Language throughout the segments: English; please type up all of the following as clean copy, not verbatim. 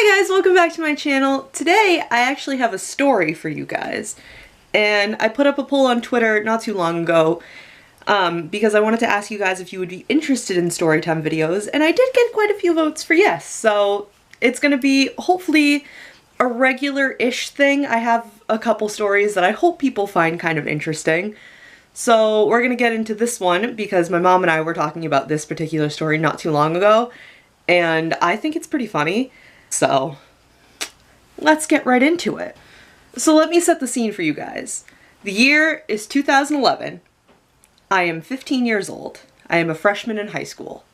Hi guys, welcome back to my channel. Today I actually have a story for you guys, and I put up a poll on Twitter not too long ago because I wanted to ask you guys if you would be interested in storytime videos, and I did get quite a few votes for yes, so it's gonna be hopefully a regular-ish thing. I have a couple stories that I hope people find kind of interesting. So we're gonna get into this one because my mom and I were talking about this particular story not too long ago, and I think it's pretty funny. So let's get right into it. So let me set the scene for you guys. The year is 2011. I am 15 years old. I am a freshman in high school.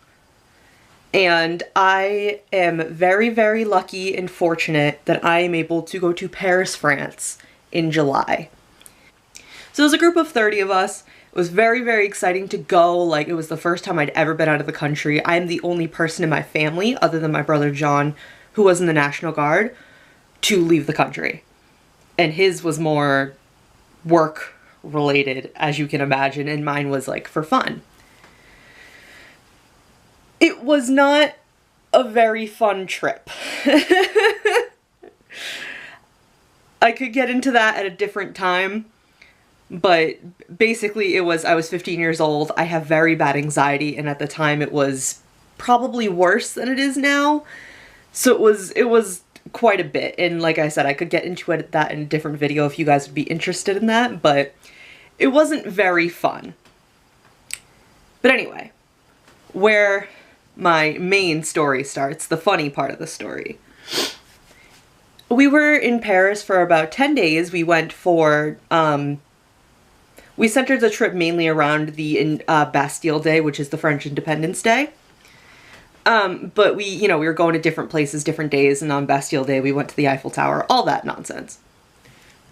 And I am very, very lucky and fortunate that I am able to go to Paris, France in July. So it was a group of 30 of us. It was very, very exciting to go. Like, it was the first time I'd ever been out of the country. I am the only person in my family, other than my brother John, who was in the National Guard, to leave the country. And his was more work related, as you can imagine, and mine was like for fun. It was not a very fun trip. I could get into that at a different time, but basically I was 15 years old. I have very bad anxiety, and at the time it was probably worse than it is now. So it was quite a bit, and like I said, I could get into that in a different video if you guys would be interested in that, but it wasn't very fun. But anyway, where my main story starts, the funny part of the story. We were in Paris for about 10 days. We went for, we centered the trip mainly around the Bastille Day, which is the French Independence Day. But we were going to different places, different days, and on Bastille Day we went to the Eiffel Tower, all that nonsense.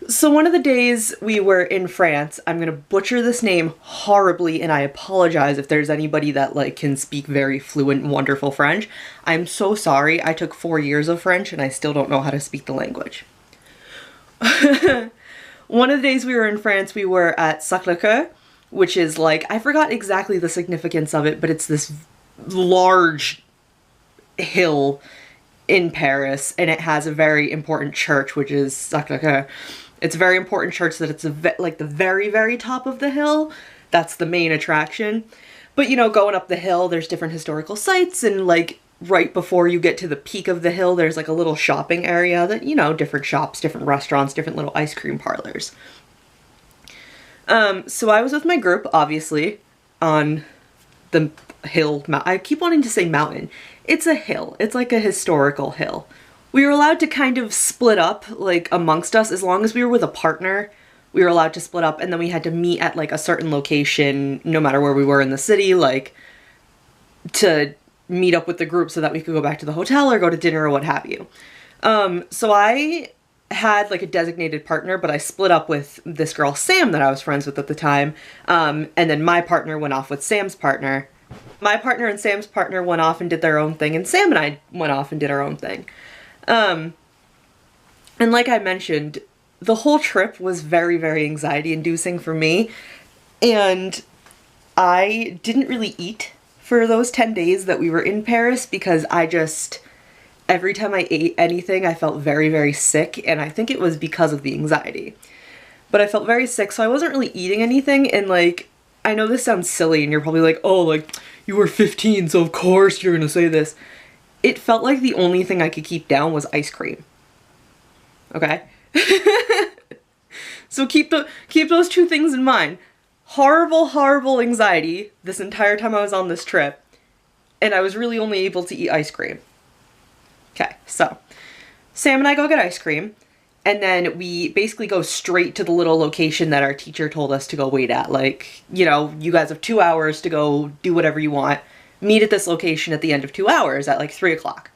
So one of the days we were in France, I'm gonna butcher this name horribly, and I apologize if there's anybody that like can speak very fluent, wonderful French. I'm so sorry. I took 4 years of French and I still don't know how to speak the language. One of the days we were in France, we were at Sacré-Cœur, which is like, I forgot exactly the significance of it, but it's this large hill in Paris, and it has a very important church, which is Sacré-Cœur. It's a very important church that it's like the very, very top of the hill. That's the main attraction. But going up the hill, there's different historical sites, and like right before you get to the peak of the hill, there's like a little shopping area that, different shops, different restaurants, different little ice cream parlors. So I was with my group, obviously, on the hill. I keep wanting to say mountain. It's a hill. It's like a historical hill. We were allowed to kind of split up, like, amongst us. As long as we were with a partner, we were allowed to split up, and then we had to meet at, like, a certain location, no matter where we were in the city, like, to meet up with the group so that we could go back to the hotel or go to dinner or what have you. So I had, like, a designated partner, but I split up with this girl, Sam, that I was friends with at the time, and then my partner went off with Sam's partner. My partner and Sam's partner went off and did their own thing, and Sam and I went off and did our own thing. And like I mentioned, the whole trip was very, very anxiety-inducing for me, and I didn't really eat for those 10 days that we were in Paris because every time I ate anything, I felt very, very sick, and I think it was because of the anxiety. But I felt very sick, so I wasn't really eating anything, and like, I know this sounds silly, and you're probably like, oh, like, you were 15, so of course you're gonna say this. It felt like the only thing I could keep down was ice cream. Okay? So keep those two things in mind. Horrible, horrible anxiety this entire time I was on this trip, and I was really only able to eat ice cream. Okay, so Sam and I go get ice cream, and then we basically go straight to the little location that our teacher told us to go wait at. Like, you guys have 2 hours to go do whatever you want. Meet at this location at the end of 2 hours at like 3 o'clock.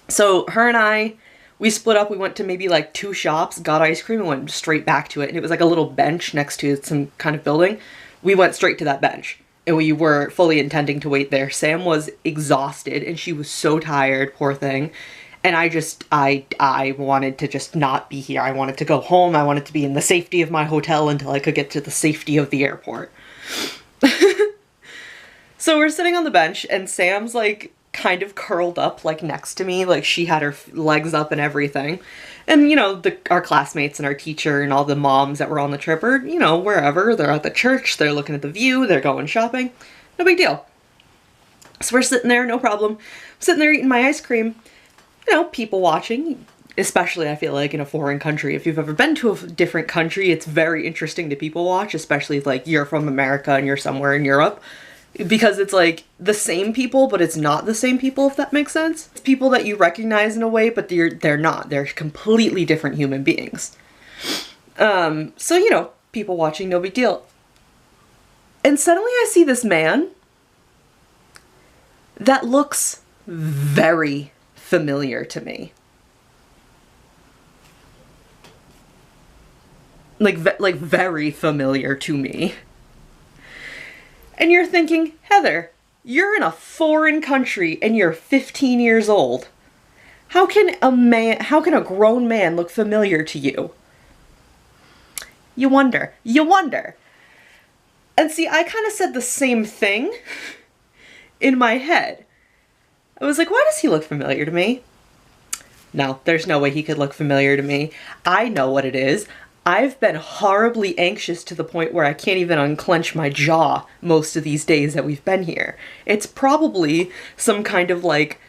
So her and I, we split up. We went to maybe like 2 shops, got ice cream, and went straight back to it. And it was like a little bench next to some kind of building. We went straight to that bench, and we were fully intending to wait there. Sam was exhausted, and she was so tired, poor thing. And I wanted to just not be here. I wanted to go home. I wanted to be in the safety of my hotel until I could get to the safety of the airport. So we're sitting on the bench, and Sam's like kind of curled up like next to me, like she had her legs up and everything. And you know, our classmates and our teacher and all the moms that were on the trip are, you know, wherever. They're at the church, they're looking at the view, they're going shopping. No big deal. So we're sitting there, no problem. Sitting there eating my ice cream. You know, people watching, especially I feel like in a foreign country. If you've ever been to a different country, it's very interesting to people watch, especially if like you're from America and you're somewhere in Europe. Because it's like the same people, but it's not the same people, if that makes sense. It's people that you recognize in a way, but they're not. They're completely different human beings. So, you know, people watching, no big deal. And suddenly I see this man that looks very familiar to me. Like very familiar to me. And you're thinking, Heather, you're in a foreign country and you're 15 years old. How can a grown man look familiar to you? You wonder. And see, I kind of said the same thing in my head. I was like, why does he look familiar to me? No, there's no way he could look familiar to me. I know what it is. I've been horribly anxious to the point where I can't even unclench my jaw most of these days that we've been here. It's probably some kind of like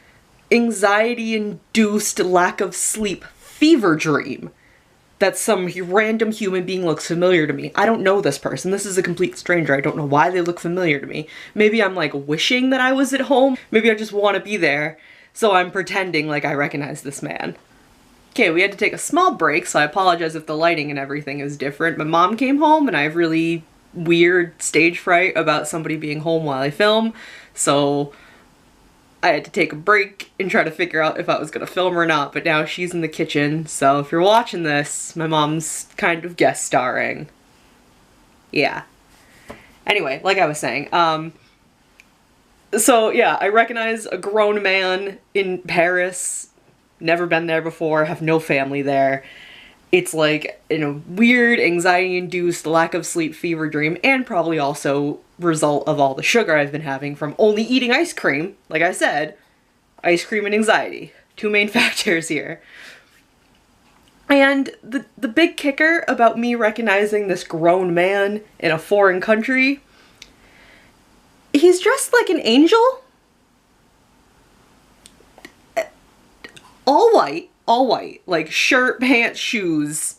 anxiety-induced lack of sleep fever dream that some random human being looks familiar to me. I don't know this person. This is a complete stranger. I don't know why they look familiar to me. Maybe I'm like wishing that I was at home. Maybe I just want to be there, so I'm pretending like I recognize this man. Okay, we had to take a small break, so I apologize if the lighting and everything is different. My mom came home and I have really weird stage fright about somebody being home while I film, so I had to take a break and try to figure out if I was gonna film or not, but now she's in the kitchen, so if you're watching this, my mom's kind of guest starring. Yeah. Anyway, like I was saying, so yeah, I recognize a grown man in Paris. Never been there before, have no family there. It's like in a weird anxiety-induced lack of sleep fever dream, and probably also result of all the sugar I've been having from only eating ice cream. Like I said, ice cream and anxiety. Two main factors here. And the big kicker about me recognizing this grown man in a foreign country, he's dressed like an angel. All white, like shirt, pants, shoes,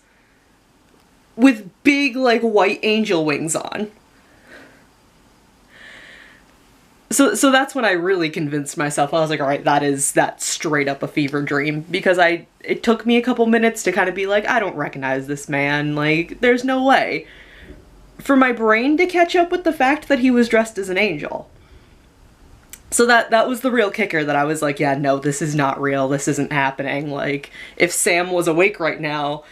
with big, like, white angel wings on. So that's when I really convinced myself. I was like, alright, that's straight up a fever dream, because it took me a couple minutes to kind of be like, I don't recognize this man, like, there's no way. For my brain to catch up with the fact that he was dressed as an angel. So that was the real kicker, that I was like, yeah, no, this is not real, this isn't happening. Like, if Sam was awake right now,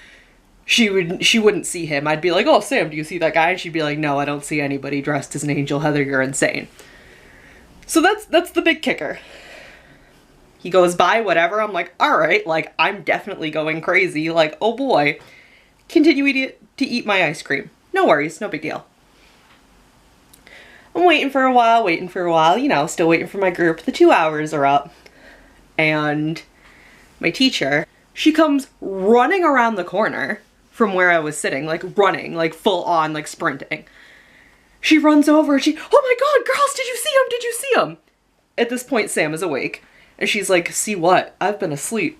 she wouldn't see him. I'd be like, oh, Sam, do you see that guy? And she'd be like, no, I don't see anybody dressed as an angel. Heather, you're insane. So that's the big kicker. He goes by, whatever, I'm like, alright, like, I'm definitely going crazy, like, oh boy. Continue to eat my ice cream. No worries, no big deal. I'm waiting for a while, you know, still waiting for my group. The 2 hours are up, and my teacher, she comes running around the corner from where I was sitting, like running, like full on, like sprinting. She runs over and oh my god, girls, did you see him? Did you see him? At this point, Sam is awake, and she's like, see what? I've been asleep.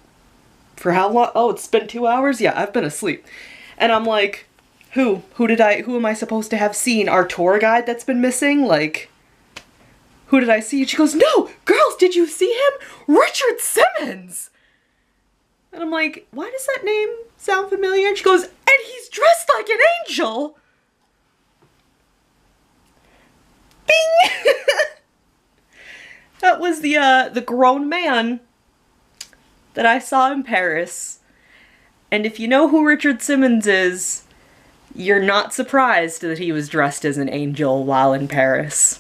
For how long? Oh, it's been 2 hours? Yeah, I've been asleep. And I'm like, who am I supposed to have seen? Our tour guide that's been missing? Like, who did I see? And she goes, no, girls, did you see him? Richard Simmons! And I'm like, why does that name sound familiar? And she goes, and he's dressed like an angel! Bing! That was the grown man that I saw in Paris. And if you know who Richard Simmons is, you're not surprised that he was dressed as an angel while in Paris.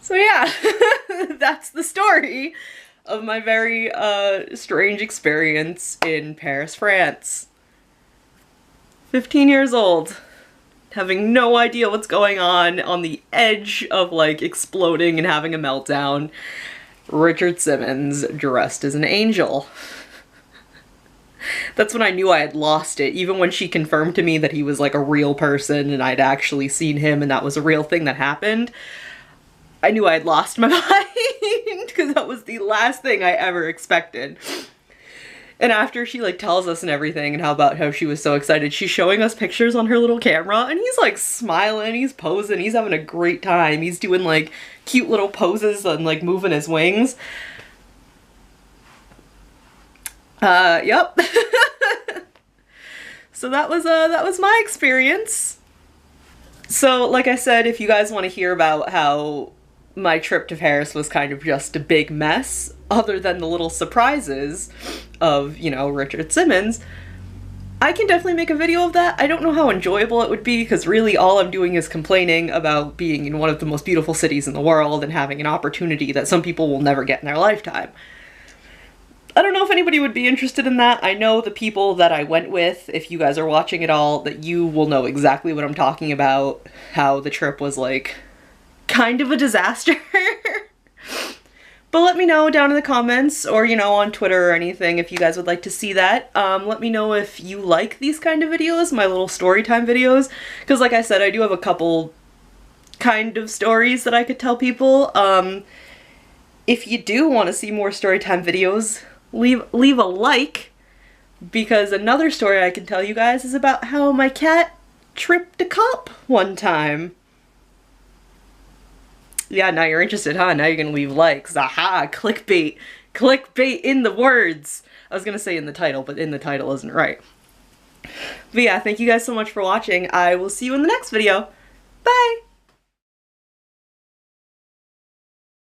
So yeah, that's the story of my very strange experience in Paris, France. 15 years old. having no idea what's going on the edge of like exploding and having a meltdown. Richard Simmons dressed as an angel. That's when I knew I had lost it, even when she confirmed to me that he was like a real person and I'd actually seen him and that was a real thing that happened. I knew I had lost my mind because that was the last thing I ever expected. And after she like tells us and everything and how she was so excited, she's showing us pictures on her little camera and he's like smiling, he's posing, he's having a great time. He's doing like cute little poses and like moving his wings. Yep. So that was my experience. So like I said, if you guys want to hear about how my trip to Paris was kind of just a big mess, other than the little surprises of, you know, Richard Simmons, I can definitely make a video of that. I don't know how enjoyable it would be because really all I'm doing is complaining about being in one of the most beautiful cities in the world and having an opportunity that some people will never get in their lifetime. I don't know if anybody would be interested in that. I know the people that I went with, if you guys are watching at all, that you will know exactly what I'm talking about, how the trip was like kind of a disaster. But let me know down in the comments or, you know, on Twitter or anything if you guys would like to see that. Let me know if you like these kind of videos, my little story time videos, because like I said, I do have a couple kind of stories that I could tell people. If you do want to see more story time videos, leave a like, because another story I can tell you guys is about how my cat tripped a cop one time. Yeah, now you're interested, huh? Now you're gonna leave likes. Aha! Clickbait! Clickbait in the words! I was gonna say in the title, but in the title isn't right. But yeah, thank you guys so much for watching. I will see you in the next video. Bye!